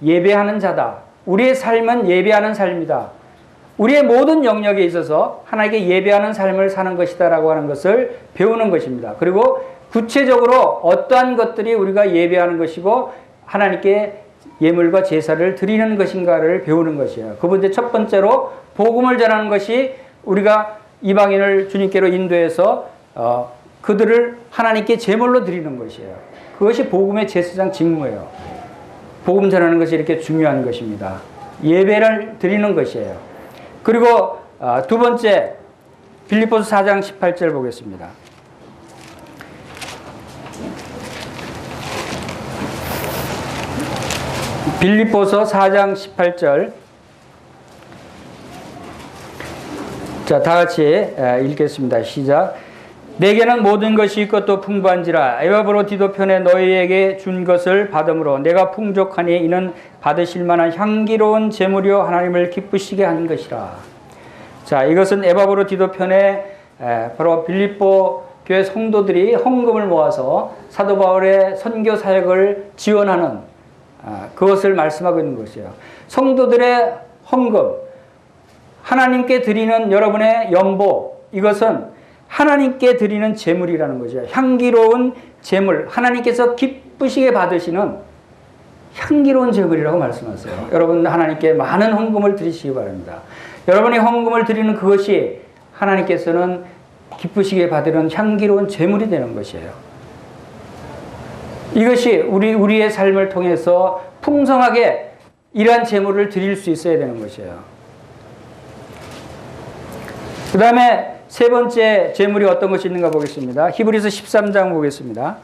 예배하는 자다. 우리의 삶은 예배하는 삶이다. 우리의 모든 영역에 있어서 하나님께 예배하는 삶을 사는 것이다 라고 하는 것을 배우는 것입니다. 그리고 구체적으로 어떠한 것들이 우리가 예배하는 것이고 하나님께 예물과 제사를 드리는 것인가를 배우는 것이에요. 그 번째 첫 번째로 복음을 전하는 것이 우리가 이방인을 주님께로 인도해서 그들을 하나님께 제물로 드리는 것이에요. 그것이 복음의 제사장 직무예요. 복음 전하는 것이 이렇게 중요한 것입니다. 예배를 드리는 것이에요. 그리고 두 번째 빌립보서 4장 18절 보겠습니다. 빌립보서 4장 18절. 자, 다 같이 읽겠습니다. 시작. 내게는 모든 것이 있고 또 풍부한지라 에바브로디도 편에 너희에게 준 것을 받음으로 내가 풍족하니 이는 받으실 만한 향기로운 제물이요 하나님을 기쁘시게 하는 것이라. 자, 이것은 에바브로디도 편에 바로 빌립보 교회 성도들이 헌금을 모아서 사도 바울의 선교 사역을 지원하는 그것을 말씀하고 있는 것이에요. 성도들의 헌금, 하나님께 드리는 여러분의 연보, 이것은 하나님께 드리는 제물이라는 거죠. 향기로운 제물, 하나님께서 기쁘시게 받으시는 향기로운 제물이라고 말씀하세요. 여러분 하나님께 많은 헌금을 드리시기 바랍니다. 여러분이 헌금을 드리는 그것이 하나님께서는 기쁘시게 받으는 향기로운 제물이 되는 것이에요. 이것이 우리의 삶을 통해서 풍성하게 이러한 제물을 드릴 수 있어야 되는 것이에요. 그 다음에 세 번째 제물이 어떤 것이 있는가 보겠습니다. 히브리서 13장 보겠습니다.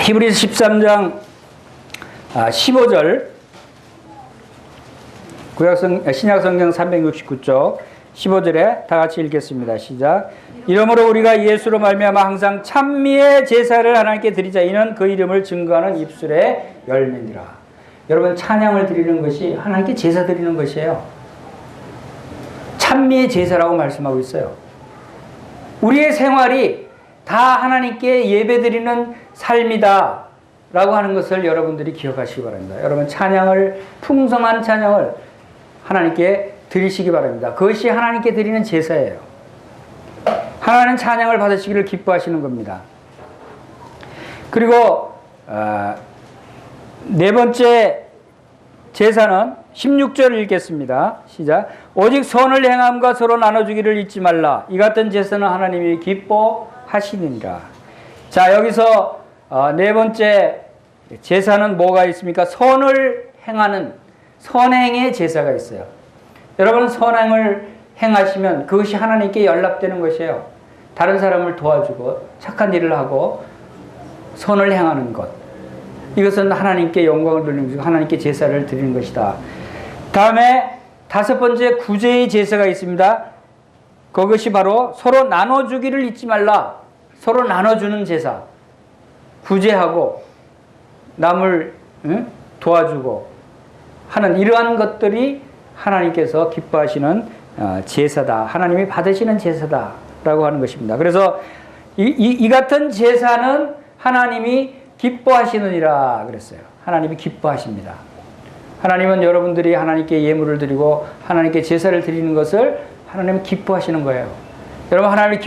히브리서 13장 15절 신약성경 369쪽 15절에 다 같이 읽겠습니다. 시작. 이러므로 우리가 예수로 말미암아 항상 찬미의 제사를 하나님께 드리자. 이는 그 이름을 증거하는 입술의 열매니라. 여러분 찬양을 드리는 것이 하나님께 제사 드리는 것이에요. 찬미의 제사라고 말씀하고 있어요. 우리의 생활이 다 하나님께 예배 드리는 삶이다 라고 하는 것을 여러분들이 기억하시기 바랍니다. 여러분 찬양을, 풍성한 찬양을 하나님께 드리시기 바랍니다. 그것이 하나님께 드리는 제사예요. 하나님은 찬양을 받으시기를 기뻐하시는 겁니다. 그리고 네 번째 제사는 16절을 읽겠습니다. 시작. 오직 선을 행함과 서로 나눠주기를 잊지 말라. 이 같은 제사는 하나님이 기뻐하시느니라. 자, 여기서 네 번째 제사는 뭐가 있습니까? 선을 행하는 선행의 제사가 있어요. 여러분 선행을 행하시면 그것이 하나님께 연락되는 것이에요. 다른 사람을 도와주고 착한 일을 하고 선을 행하는 것. 이것은 하나님께 영광을 돌리는 것이고 하나님께 제사를 드리는 것이다. 다음에 다섯 번째 구제의 제사가 있습니다. 그것이 바로 서로 나눠주기를 잊지 말라. 서로 나눠주는 제사. 구제하고 남을 도와주고 하는 이러한 것들이 하나님께서 기뻐하시는 제사다. 하나님이 받으시는 제사다 라고 하는 것입니다. 그래서 이 같은 제사는 하나님이 기뻐하시느니라 그랬어요. 하나님이 기뻐하십니다. 하나님은 여러분들이 하나님께 예물을 드리고 하나님께 제사를 드리는 것을 하나님은 기뻐하시는 거예요. 여러분 하나님이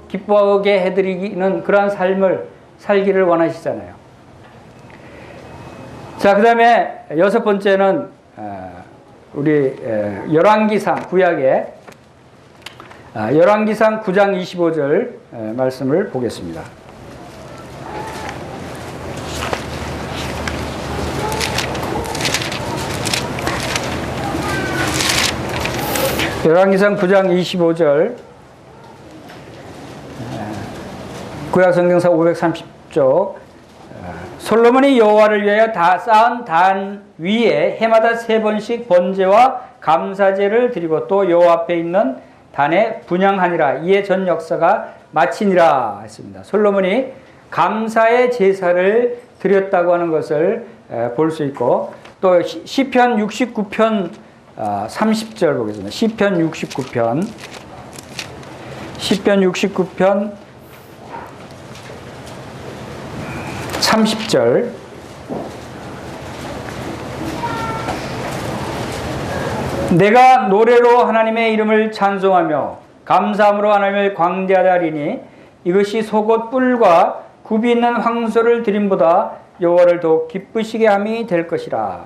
기뻐하게 해드리는 그러한 삶을 살기를 원하시잖아요. 자, 그 다음에 여섯 번째는 우리 열왕기상 구약의 열왕기상 9장 25절 말씀을 보겠습니다. 열왕기상 9장 25절 구약성경사 530쪽 솔로몬이 여호와를 위하여 다 쌓은 단 위에 해마다 3번씩 번제와 감사제를 드리고 또 여호와 앞에 있는 단에 분향하니라. 이에 전 역사가 마치니라 했습니다. 솔로몬이 감사의 제사를 드렸다고 하는 것을 볼 수 있고, 또 시편 69편 30절 보겠습니다. 시편 69편 30절. 내가 노래로 하나님의 이름을 찬송하며 감사함으로 하나님을 광대하다 하리니 이것이 속옷 뿔과 굽이 있는 황소를 드림보다 여호와를 더욱 기쁘시게 함이 될 것이라.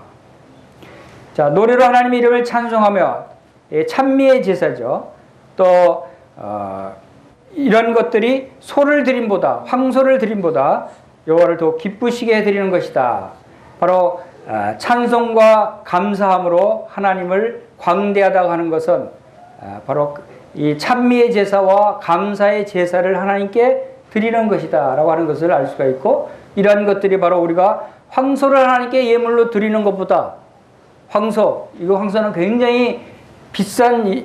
자, 노래로 하나님의 이름을 찬송하며 찬미의 제사죠. 또 이런 것들이 소를 드림보다, 황소를 드림보다 여호와를 더욱 기쁘시게 드리는 것이다. 바로 찬송과 감사함으로 하나님을 광대하다고 하는 것은 바로 이 찬미의 제사와 감사의 제사를 하나님께 드리는 것이다 라고 하는 것을 알 수가 있고, 이러한 것들이 바로 우리가 황소를 하나님께 예물로 드리는 것보다, 황소는 굉장히 비싼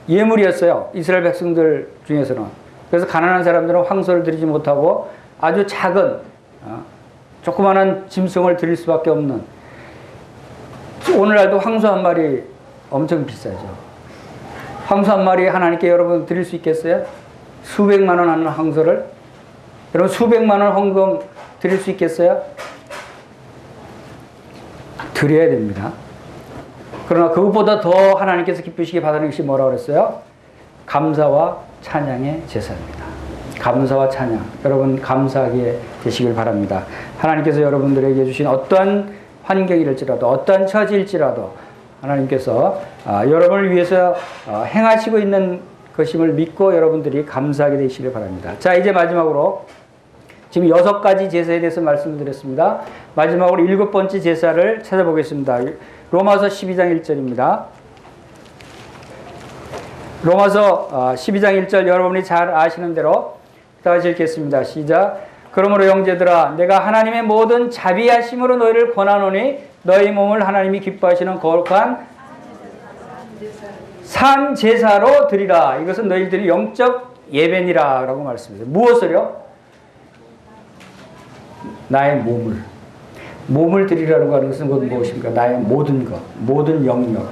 예물이었어요. 이스라엘 백성들 중에서는. 그래서 가난한 사람들은 황소를 드리지 못하고 아주 작은 조그마한 짐승을 드릴 수밖에 없는, 오늘날도 황소 한 마리 엄청 비싸죠. 황소 한 마리 하나님께 여러분 드릴 수 있겠어요? 수백만 원 하는 황소를 여러분 수백만 원 헌금 드릴 수 있겠어요? 드려야 됩니다. 그러나 그것보다 더 하나님께서 기쁘시게 받는 것이 뭐라고 그랬어요? 감사와 찬양의 제사입니다. 감사와 찬양. 여러분 감사하게 되시길 바랍니다. 하나님께서 여러분들에게 주신 어떠한 환경일지라도, 어떠한 처지일지라도 하나님께서 여러분을 위해서 행하시고 있는 것임을 믿고 여러분들이 감사하게 되시길 바랍니다. 자, 이제 마지막으로 지금 6가지 제사에 대해서 말씀드렸습니다. 마지막으로 7번째 제사를 찾아보겠습니다. 로마서 12장 1절입니다. 로마서 12장 1절 여러분이 잘 아시는 대로 다시 읽겠습니다. 시작. 그러므로 형제들아, 내가 하나님의 모든 자비하심으로 너희를 권하노니 너희 몸을 하나님이 기뻐하시는 거룩한 산 제사로 드리라. 이것은 너희들이 영적 예배니라 라고 말씀합니다. 무엇을요? 나의 몸을 드리라고 하는 것은 무엇입니까? 나의 모든 것, 모든 영역.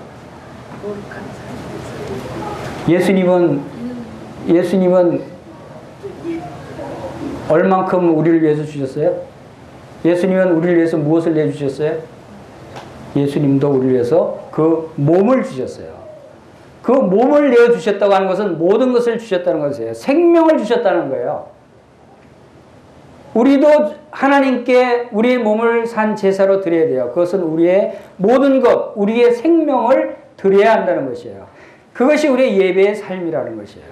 예수님은 얼만큼 우리를 위해서 주셨어요? 예수님은 우리를 위해서 무엇을 내주셨어요? 예수님도 우리를 위해서 그 몸을 주셨어요. 그 몸을 내어주셨다고 하는 것은 모든 것을 주셨다는 것이에요. 생명을 주셨다는 거예요. 우리도 하나님께 우리의 몸을 산 제사로 드려야 돼요. 그것은 우리의 모든 것, 우리의 생명을 드려야 한다는 것이에요. 그것이 우리의 예배의 삶이라는 것이에요.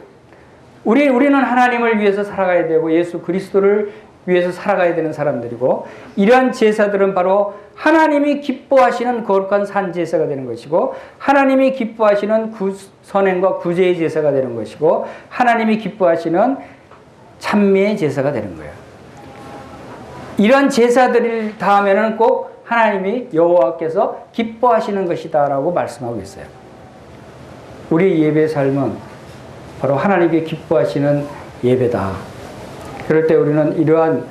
우리는 하나님을 위해서 살아가야 되고 예수 그리스도를 위해서 살아가야 되는 사람들이고, 이러한 제사들은 바로 하나님이 기뻐하시는 거룩한 산 제사가 되는 것이고, 하나님이 기뻐하시는 선행과 구제의 제사가 되는 것이고, 하나님이 기뻐하시는 찬미의 제사가 되는 거예요. 이런 제사들을 다 하면은 꼭 하나님이 여호와께서 기뻐하시는 것이다 라고 말씀하고 있어요. 우리 예배의 삶은 바로 하나님께 기뻐하시는 예배다. 그럴 때 우리는 이러한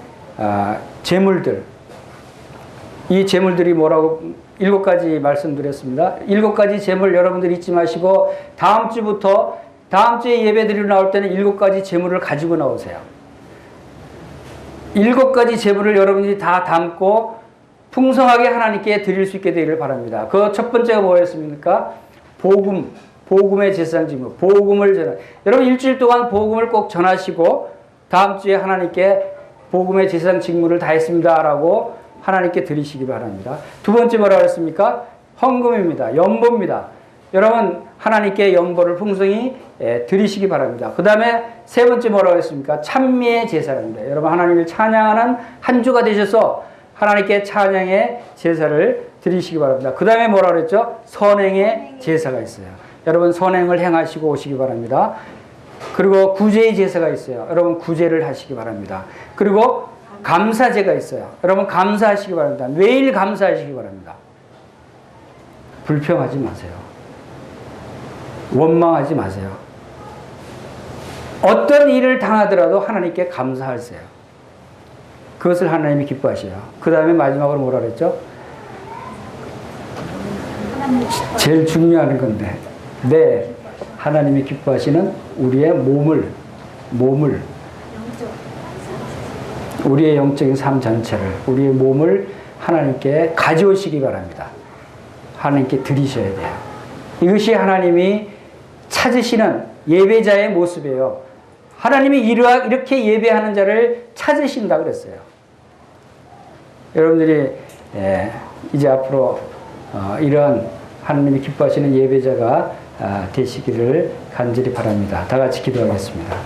제물들, 이 제물들이 뭐라고 7가지 말씀드렸습니다. 7가지 제물 여러분들 잊지 마시고 다음 주에 예배드리러 나올 때는 7가지 제물을 가지고 나오세요. 7가지 제물을 여러분들이 다 담고 풍성하게 하나님께 드릴 수 있게 되기를 바랍니다. 그 첫 번째가 뭐였습니까? 복음의 제사장 직무, 복음을 전하. 여러분 일주일 동안 복음을 꼭 전하시고 다음 주에 하나님께 복음의 제사장 직무를 다했습니다 라고 하나님께 드리시기 바랍니다. 두 번째 뭐라고 했습니까? 헌금입니다. 연보입니다. 여러분 하나님께 연보를 풍성히 드리시기 바랍니다. 그 다음에 세 번째 뭐라고 했습니까? 찬미의 제사입니다. 여러분 하나님을 찬양하는 한 주가 되셔서 하나님께 찬양의 제사를 드리시기 바랍니다. 그 다음에 뭐라고 그랬죠? 선행의 제사가 있어요. 여러분 선행을 행하시고 오시기 바랍니다. 그리고 구제의 제사가 있어요. 여러분 구제를 하시기 바랍니다. 그리고 감사제가 있어요. 여러분 감사하시기 바랍니다. 매일 감사하시기 바랍니다. 불평하지 마세요. 원망하지 마세요. 어떤 일을 당하더라도 하나님께 감사하세요. 그것을 하나님이 기뻐하셔요. 그 다음에 마지막으로 뭐라 그랬죠? 제일 중요한 건데, 네, 하나님이 기뻐하시는 우리의 몸을 우리의 영적인 삶 전체를, 우리의 몸을 하나님께 가져오시기 바랍니다. 하나님께 드리셔야 돼요. 이것이 하나님이 찾으시는 예배자의 모습이에요. 하나님이 이렇게 예배하는 자를 찾으신다 그랬어요. 여러분들이 이제 앞으로 이런 하나님이 기뻐하시는 예배자가 되시기를 간절히 바랍니다. 다 같이 기도하겠습니다.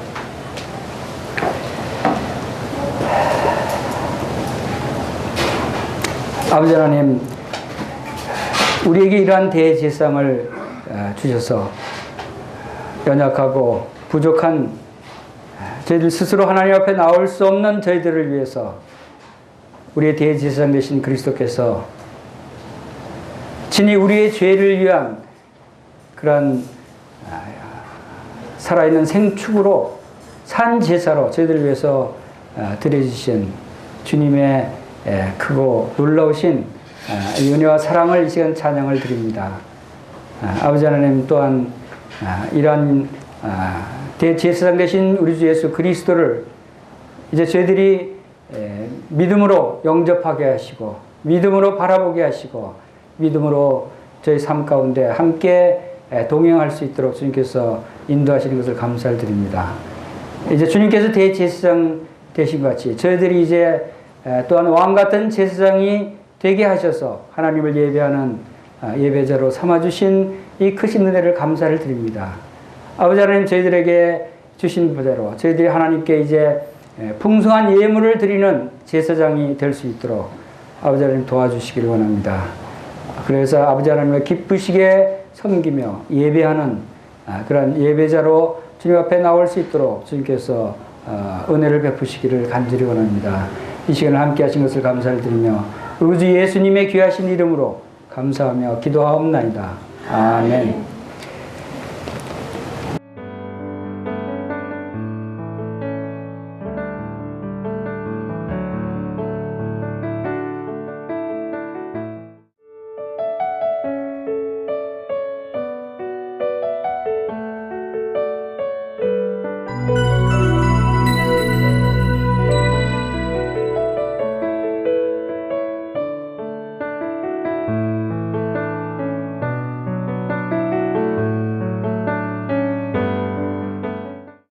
아버지 하나님, 우리에게 이러한 대제사장을 주셔서 연약하고 부족한 저희들 스스로 하나님 앞에 나올 수 없는 저희들을 위해서 우리의 대제사장 되신 그리스도께서 친히 우리의 죄를 위한 그런 살아있는 생축으로 산 제사로 저희들을 위해서 드려주신 주님의 크고 놀라우신 은혜와 사랑을 이 시간 찬양을 드립니다. 아버지 하나님 또한 이러한 대제사장 되신 우리 주 예수 그리스도를 이제 저희들이 믿음으로 영접하게 하시고 믿음으로 바라보게 하시고 믿음으로 저희 삶 가운데 함께 동행할 수 있도록 주님께서 인도하시는 것을 감사를 드립니다. 이제 주님께서 대제사장 되신 것 같이 저희들이 이제 또한 왕같은 제사장이 되게 하셔서 하나님을 예배하는 예배자로 삼아주신 이 크신 은혜를 감사를 드립니다. 아버지 하나님, 저희들에게 주신 부대로 저희들이 하나님께 이제 풍성한 예물을 드리는 제사장이 될 수 있도록 아버지 하나님 도와주시기를 원합니다. 그래서 아버지 하나님을 기쁘시게 섬기며 예배하는 그런 예배자로 주님 앞에 나올 수 있도록 주님께서 은혜를 베푸시기를 간절히 원합니다. 이 시간을 함께 하신 것을 감사를 드리며 우리 주 예수님의 귀하신 이름으로 감사하며 기도하옵나이다. 아멘.